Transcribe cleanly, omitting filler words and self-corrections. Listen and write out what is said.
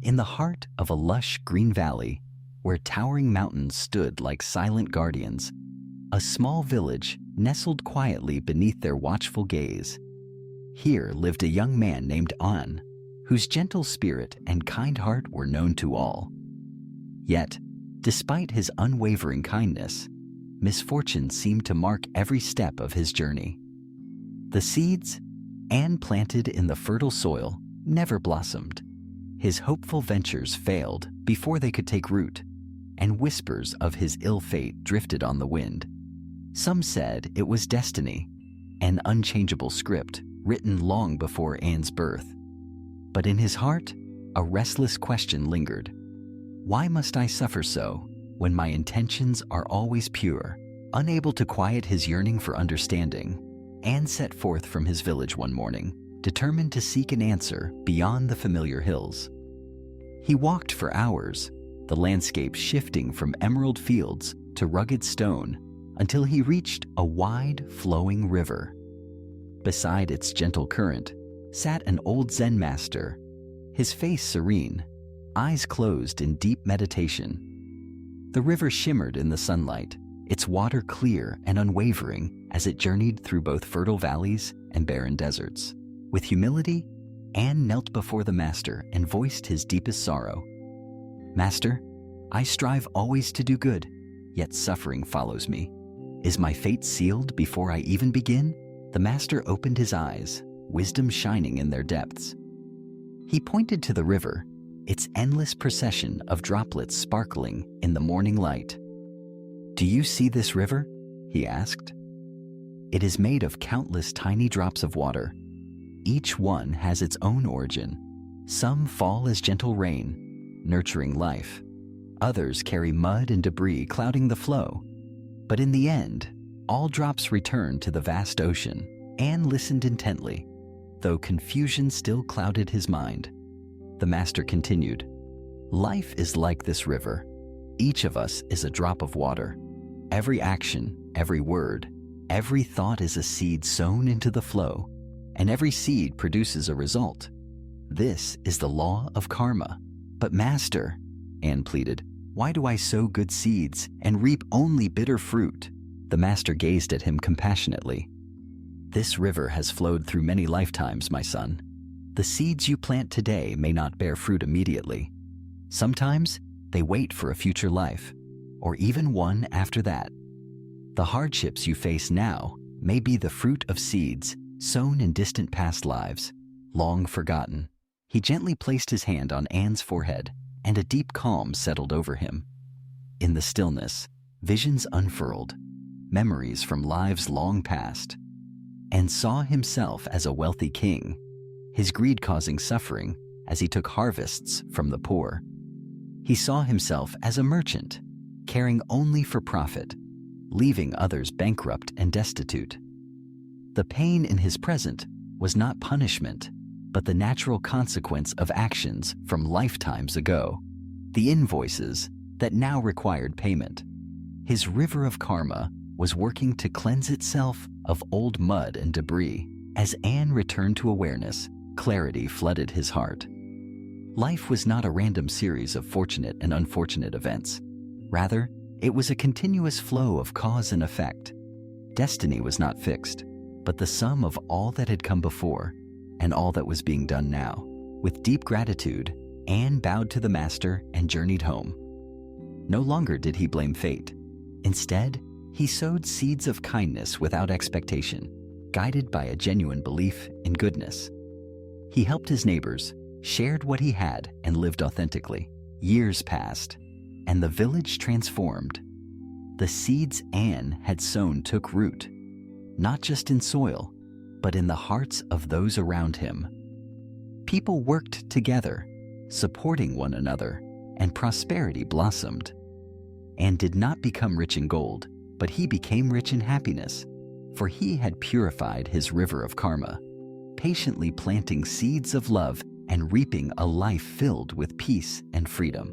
In the heart of a lush green valley, where towering mountains stood like silent guardians, a small village nestled quietly beneath their watchful gaze. Here lived a young man named An, whose gentle spirit and kind heart were known to all. Yet, despite his unwavering kindness, misfortune seemed to mark every step of his journey. The seeds An planted in the fertile soil never blossomed. His hopeful ventures failed before they could take root, and whispers of his ill fate drifted on the wind. Some said it was destiny, an unchangeable script written long before Anne's birth. But in his heart, a restless question lingered. Why must I suffer so when my intentions are always pure? Unable to quiet his yearning for understanding, An set forth from his village one morning, determined to seek an answer beyond the familiar hills. He walked for hours, the landscape shifting from emerald fields to rugged stone, until he reached a wide, flowing river. Beside its gentle current sat an old Zen master, his face serene, eyes closed in deep meditation. The river shimmered in the sunlight, its water clear and unwavering as it journeyed through both fertile valleys and barren deserts. With humility, An knelt before the master and voiced his deepest sorrow. "Master, I strive always to do good, yet suffering follows me. Is my fate sealed before I even begin?" The master opened his eyes, wisdom shining in their depths. He pointed to the river, its endless procession of droplets sparkling in the morning light. "Do you see this river?" he asked. "It is made of countless tiny drops of water. Each one has its own origin. Some fall as gentle rain, nurturing life. Others carry mud and debris clouding the flow. But in the end, all drops return to the vast ocean." An listened intently, though confusion still clouded his mind. The master continued, "Life is like this river. Each of us is a drop of water. Every action, every word, every thought is a seed sown into the flow, and every seed produces a result. This is the law of karma." "But master," An pleaded, "why do I sow good seeds and reap only bitter fruit?" The master gazed at him compassionately. "This river has flowed through many lifetimes, my son. The seeds you plant today may not bear fruit immediately. Sometimes they wait for a future life, or even one after that. The hardships you face now may be the fruit of seeds sown in distant past lives, long forgotten." He gently placed his hand on Anne's forehead, and a deep calm settled over him. In the stillness, visions unfurled, memories from lives long past. And saw himself as a wealthy king, his greed causing suffering as he took harvests from the poor. He saw himself as a merchant, caring only for profit, leaving others bankrupt and destitute. The pain in his present was not punishment, but the natural consequence of actions from lifetimes ago, the invoices that now required payment. His river of karma was working to cleanse itself of old mud and debris. As An returned to awareness, clarity flooded his heart. Life was not a random series of fortunate and unfortunate events. Rather, it was a continuous flow of cause and effect. Destiny was not fixed, but the sum of all that had come before and all that was being done now. With deep gratitude, An bowed to the master and journeyed home. No longer did he blame fate. Instead, he sowed seeds of kindness without expectation, guided by a genuine belief in goodness. He helped his neighbors, shared what he had, and lived authentically. Years passed, and the village transformed. The seeds An had sown took root, not just in soil, but in the hearts of those around him. People worked together, supporting one another, and prosperity blossomed. An did not become rich in gold, but he became rich in happiness, for he had purified his river of karma, patiently planting seeds of love and reaping a life filled with peace and freedom.